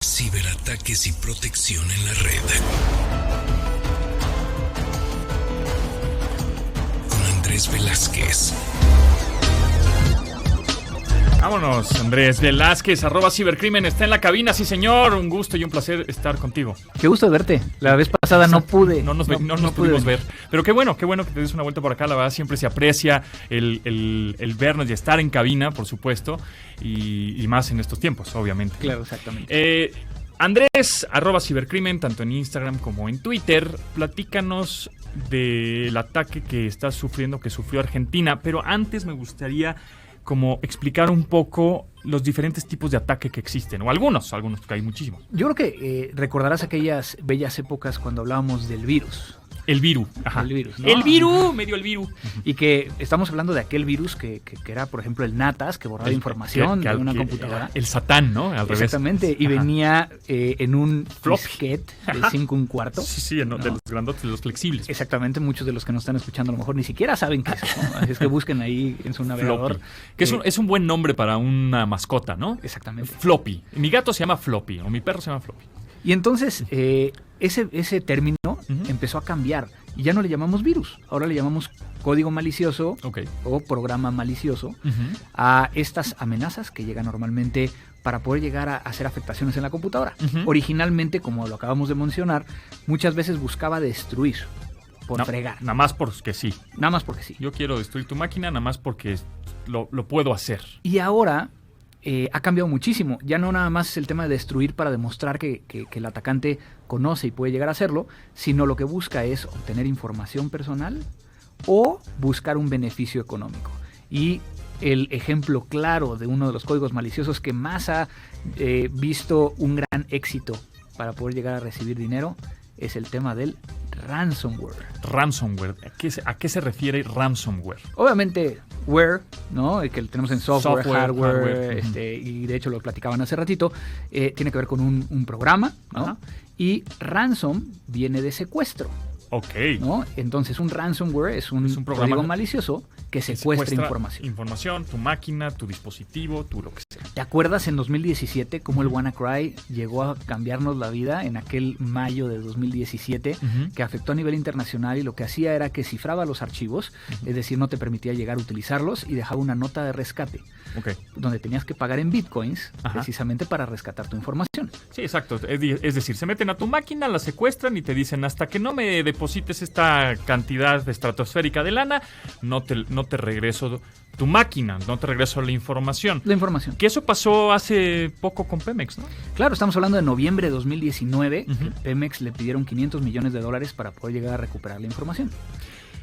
Ciberataques y protección en la red. Con Andrés Velázquez. Vámonos, Andrés Velázquez, @cibercrimen, está en la cabina, sí señor, un gusto y un placer estar contigo. Qué gusto de verte, la vez pasada no pude. No nos pudimos ver, pero qué bueno que te des una vuelta por acá, la verdad siempre se aprecia el vernos y estar en cabina, por supuesto, y más en estos tiempos, obviamente. Claro, exactamente. Andrés, @cibercrimen, tanto en Instagram como en Twitter, platícanos del ataque que sufrió Argentina, pero antes me gustaría como explicar un poco los diferentes tipos de ataque que existen, o algunos, porque hay muchísimos. Yo creo que recordarás aquellas bellas épocas cuando hablábamos del virus. El virus, ajá. El virus, ¿no? El virus, medio el virus. Y que estamos hablando de aquel virus que era, por ejemplo, el Natas, que borraba información de una computadora. El Satán, ¿no? Al revés. Exactamente, y venía en un disquete de 5 1/4. Sí, de los grandotes, de los flexibles. Exactamente, muchos de los que nos están escuchando a lo mejor ni siquiera saben qué es eso, ¿no? Así es que busquen ahí en su navegador. Floppy. Que es un buen nombre para una mascota, ¿no? Exactamente. Floppy. Mi gato se llama Floppy, o mi perro se llama Floppy. Y entonces, ese término empezó a cambiar. Y ya no le llamamos virus, ahora le llamamos código malicioso o programa malicioso a estas amenazas que llegan normalmente para poder llegar a hacer afectaciones en la computadora. Originalmente, como lo acabamos de mencionar, muchas veces buscaba destruir, fregar. Nada más porque sí. Nada más porque sí. Yo quiero destruir tu máquina nada más porque lo puedo hacer. Y ahora ha cambiado muchísimo. Ya no nada más es el tema de destruir para demostrar que el atacante conoce y puede llegar a hacerlo, sino lo que busca es obtener información personal o buscar un beneficio económico. Y el ejemplo claro de uno de los códigos maliciosos que más ha visto un gran éxito para poder llegar a recibir dinero es el tema del ransomware. Ransomware. ¿A qué se refiere ransomware? Obviamente, ware, ¿no? El que tenemos en software, hardware. Y de hecho lo platicaban hace ratito, tiene que ver con un programa, ¿no? Ajá. Y ransom viene de secuestro. Ok. ¿No? Entonces un ransomware es un código malicioso que secuestra información. Información, tu máquina, tu dispositivo, tu lo que sea. ¿Te acuerdas en 2017 cómo el WannaCry llegó a cambiarnos la vida en aquel mayo de 2017 que afectó a nivel internacional y lo que hacía era que cifraba los archivos, es decir, no te permitía llegar a utilizarlos y dejaba una nota de rescate donde tenías que pagar en bitcoins precisamente para rescatar tu información? Sí, exacto. Es decir, se meten a tu máquina, la secuestran y te dicen hasta que no me deposites esta cantidad estratosférica de lana, no te regreso tu máquina, no te regreso la información. Que eso pasó hace poco con Pemex, ¿no? Claro, estamos hablando de noviembre de 2019. Pemex le pidieron $500 millones para poder llegar a recuperar la información.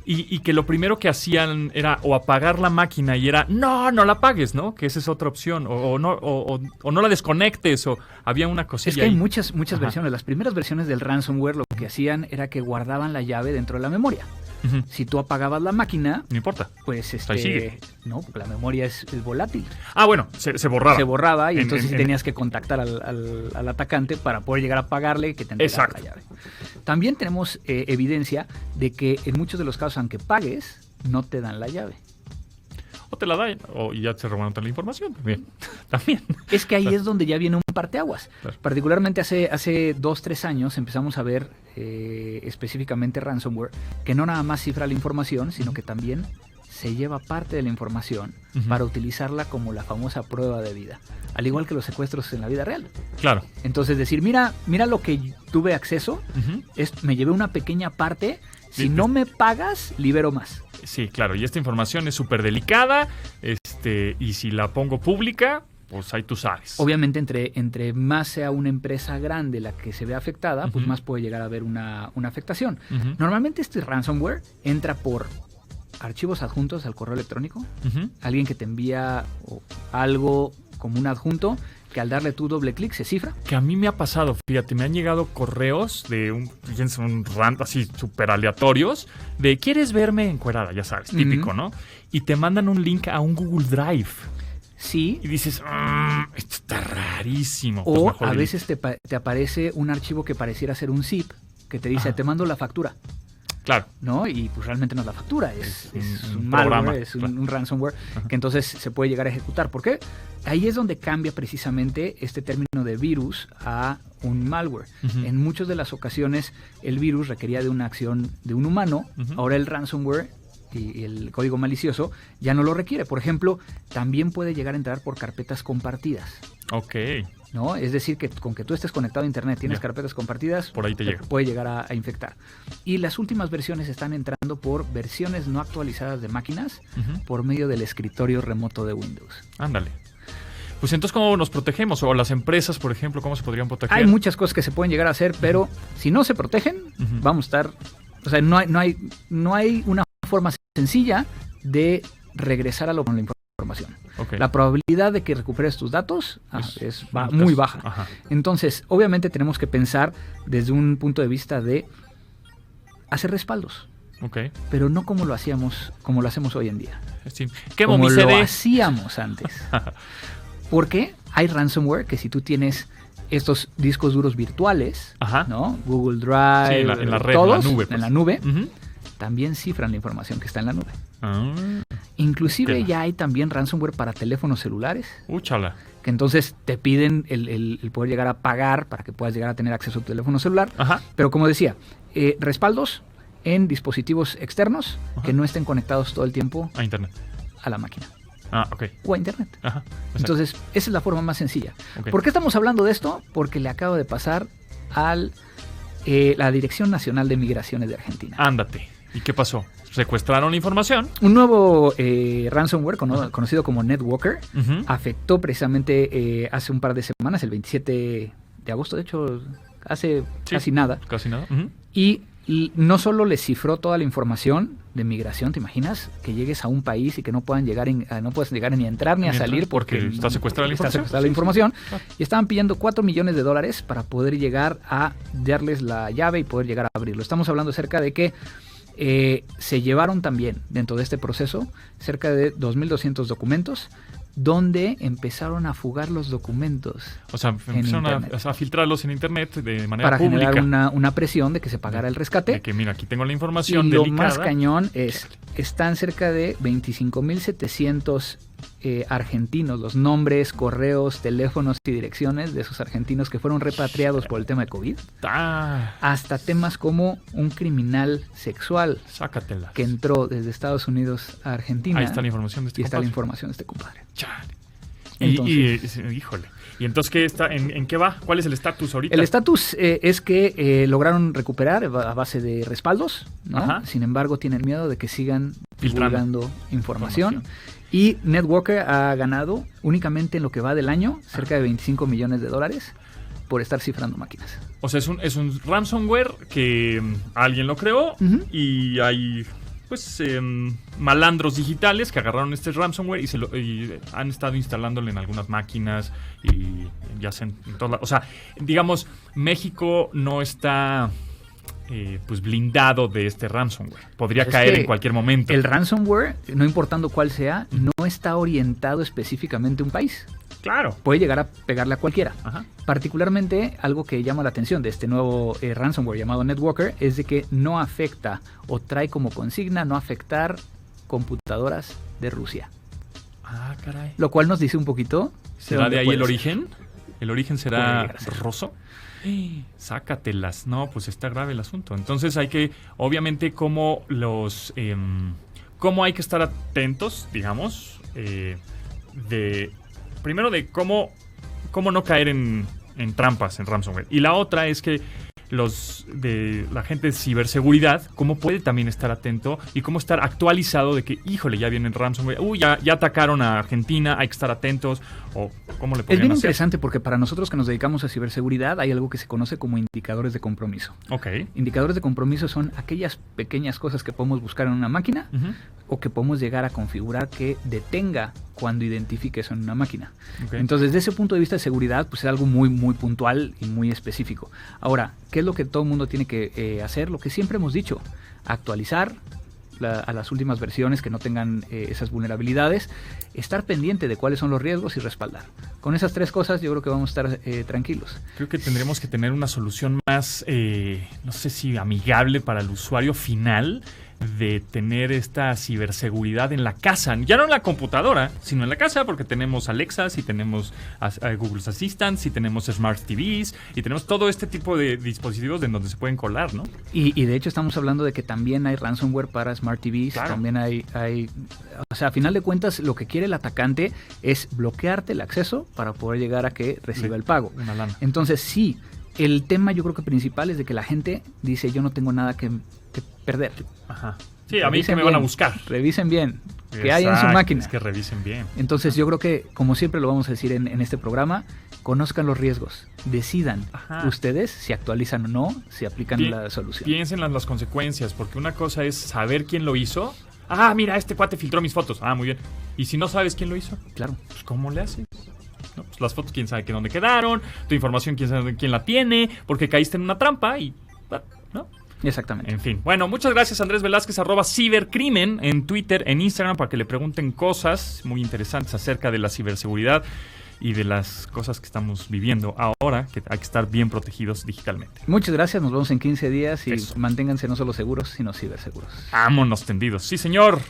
Y que lo primero que hacían era o apagar la máquina y era, no la apagues, ¿no? Que esa es otra opción. O no la desconectes, o había una cosilla. Es que hay muchas versiones. Las primeras versiones del ransomware lo que hacían era que guardaban la llave dentro de la memoria. Si tú apagabas la máquina, no importa. Pues ahí sigue. No, porque la memoria es volátil. Ah, bueno, se borraba. Se borraba y entonces tenías que contactar al atacante para poder llegar a pagarle y que te entregara la llave. También tenemos evidencia de que en muchos de los casos, aunque pagues, no te dan la llave. O te la dan, o ya se robaron toda la información también. Es que ahí es donde ya viene un parteaguas. Claro. Particularmente hace 2-3 años empezamos a ver específicamente ransomware, que no nada más cifra la información, sino que también se lleva parte de la información para utilizarla como la famosa prueba de vida. Al igual que los secuestros en la vida real. Claro. Entonces decir, mira lo que tuve acceso, me llevé una pequeña parte, si no me pagas, libero más. Sí, claro, y esta información es súper delicada, y si la pongo pública, pues ahí tú sabes. Obviamente, entre más sea una empresa grande la que se ve afectada, pues más puede llegar a haber una afectación. Normalmente este ransomware entra por archivos adjuntos al correo electrónico, alguien que te envía algo como un adjunto, que al darle tu doble clic se cifra. Que a mí me ha pasado, fíjate, me han llegado correos de un rant así súper aleatorios, de ¿quieres verme encuerada? Ya sabes, típico, ¿no? Y te mandan un link a un Google Drive. Sí. Y dices, esto está rarísimo. O pues a veces te aparece un archivo que pareciera ser un zip, que te dice, te mando la factura. Claro. ¿no? Y pues realmente no es la factura, es un un malware, programa, es claro. un ransomware que entonces se puede llegar a ejecutar. ¿Por qué? Ahí es donde cambia precisamente este término de virus a un malware. Ujú. En muchas de las ocasiones el virus requería de una acción de un humano, Ujú. ahora el ransomware y el código malicioso ya no lo requiere. Por ejemplo, también puede llegar a entrar por carpetas compartidas. Ok. ¿No? Es decir, que con que tú estés conectado a internet, tienes Ya. carpetas compartidas, Por ahí te llega. puede llegar a infectar. Y las últimas versiones están entrando por versiones no actualizadas de máquinas Ujú. por medio del escritorio remoto de Windows. Ándale. Pues entonces, ¿cómo nos protegemos? O las empresas, por ejemplo, ¿cómo se podrían proteger? Hay muchas cosas que se pueden llegar a hacer, pero si no se protegen, Ujú. vamos a estar... O sea, no hay una forma sencilla de regresar a la información. Ok. La probabilidad de que recuperes tus datos es un muy caso. baja. Ajá. Entonces, obviamente tenemos que pensar desde un punto de vista de hacer respaldos, Ok. pero no como lo hacemos hoy en día. Sí. Quemo Como mi lo CD. hacíamos antes. Porque hay ransomware que si tú tienes estos discos duros virtuales, Ajá. ¿no? Google Drive, Sí, en la red, todos, en la nube, pues. en la nube, Ujú. también cifran la información que está en la nube. Ah, Inclusive Tela. ya hay también ransomware para teléfonos celulares, úchala. que entonces te piden el poder llegar a pagar para que puedas llegar a tener acceso a tu teléfono celular. Ajá. Pero como decía, respaldos en dispositivos externos Ajá. que no estén conectados todo el tiempo A internet. a la máquina Ah, ok. o a internet. Ajá. Exacto. Entonces, esa es la forma más sencilla. Ok. ¿Por qué estamos hablando de esto? Porque le acaba de pasar a la Dirección Nacional de Migraciones de Argentina. Ándate. ¿Y qué pasó? Secuestraron información. Un nuevo ransomware conocido como NetWalker Ujú. afectó precisamente hace un par de semanas, el 27 de agosto, de hecho, hace Sí. casi nada. Casi nada. Ujú. Y no solo les cifró toda la información de migración, ¿te imaginas? Que llegues a un país y que no puedan llegar no puedes llegar ni a entrar ni a Ni a salir entrar, porque está secuestrada la está información. secuestrada la Sí, información. claro. Y estaban pidiendo $4 millones para poder llegar a darles la llave y poder llegar a abrirlo. Estamos hablando acerca de que se llevaron también dentro de este proceso cerca de 2.200 documentos, donde empezaron a fugar los documentos O sea, empezaron internet. a filtrarlos en internet de manera para pública. generar una presión de que se pagara el rescate. De que, mira, aquí tengo la Y información lo delicada. más cañón es, están cerca de 25.700 argentinos, los nombres, correos, teléfonos y direcciones de esos argentinos que fueron repatriados por el tema de COVID, Ah, hasta temas como un criminal sexual sácatela. que entró desde Estados Unidos a Argentina. Ahí está la información de este y está la compadre. información de este compadre. Chale. Entonces- Híjole. ¿Y entonces qué está? ¿En qué va? ¿Cuál es el estatus ahorita? El estatus es que lograron recuperar a base de respaldos, ¿no? Ajá. Sin embargo, tienen miedo de que sigan Filtrando divulgando información. Y NetWalker ha ganado únicamente en lo que va del año cerca de $25 millones por estar cifrando máquinas. O sea, es un ransomware que alguien lo creó Ujú. y hay pues malandros digitales que agarraron este ransomware y han estado instalándolo en algunas máquinas y ya se en toda o sea, digamos, México no está pues blindado de este ransomware. Podría Es caer que en cualquier momento. El ransomware, no importando cuál sea, no está orientado específicamente a un país. Claro. Puede llegar a pegarle a cualquiera. Ajá. Particularmente, algo que llama la atención de este nuevo ransomware llamado NetWalker es de que no afecta o trae como consigna no afectar computadoras de Rusia. Ah, caray. Lo cual nos dice un poquito. ¿Será dónde de ahí puede el ser. origen? ¿El origen Puede será llegar a ser. ruso? Sácatelas. No, pues está grave el asunto. Entonces hay que, obviamente, cómo hay que estar atentos, digamos, primero de cómo no caer en trampas, en ransomware. Y la otra es que la gente de ciberseguridad, cómo puede también estar atento y cómo estar actualizado de que, híjole, ya viene el ransomware, ya atacaron a Argentina, hay que estar atentos, o cómo le Es podrían bien hacer. interesante porque para nosotros que nos dedicamos a ciberseguridad hay algo que se conoce como indicadores de compromiso. Ok. Indicadores de compromiso son aquellas pequeñas cosas que podemos buscar en una máquina Ujú. o que podemos llegar a configurar que detenga cuando identifique eso en una máquina. Ok. Entonces, desde ese punto de vista de seguridad, pues es algo muy, muy puntual y muy específico. Ahora, ¿qué es lo que todo el mundo tiene que hacer? Lo que siempre hemos dicho, actualizar a las últimas versiones que no tengan esas vulnerabilidades, estar pendiente de cuáles son los riesgos y respaldar. Con esas 3 cosas yo creo que vamos a estar tranquilos. Creo que tendremos que tener una solución más, no sé si amigable para el usuario final, de tener esta ciberseguridad en la casa, ya no en la computadora, sino en la casa, porque tenemos Alexas y tenemos Google Assistant y tenemos Smart TVs y tenemos todo este tipo de dispositivos en donde se pueden colar, ¿no? Y de hecho estamos hablando de que también hay ransomware para Smart TVs, claro. También hay, o sea, a final de cuentas lo que quiere el atacante es bloquearte el acceso para poder llegar a que reciba el pago. Una lana. Entonces sí, el tema yo creo que principal es de que la gente dice yo no tengo nada que perder. Ajá. Sí, a mí que me van a buscar. Revisen bien. Que hay en su máquina. Es que revisen bien. Entonces yo creo que, como siempre lo vamos a decir en este programa, conozcan los riesgos. Decidan ustedes si actualizan o no, si aplican la solución. Piensen en las consecuencias, porque una cosa es saber quién lo hizo. Mira, este cuate filtró mis fotos. Muy bien. ¿Y si no sabes quién lo hizo? Claro. Pues ¿cómo le haces? No, pues las fotos quién sabe que dónde quedaron, tu información quién sabe quién la tiene, porque caíste en una trampa y... ¿no? Exactamente. En fin. Bueno, muchas gracias Andrés Velázquez, @cibercrimen en Twitter, en Instagram, para que le pregunten cosas muy interesantes acerca de la ciberseguridad y de las cosas que estamos viviendo ahora, que hay que estar bien protegidos digitalmente. Muchas gracias, nos vemos en 15 días y manténganse no solo seguros, sino ciberseguros. Vámonos tendidos. Sí, señor.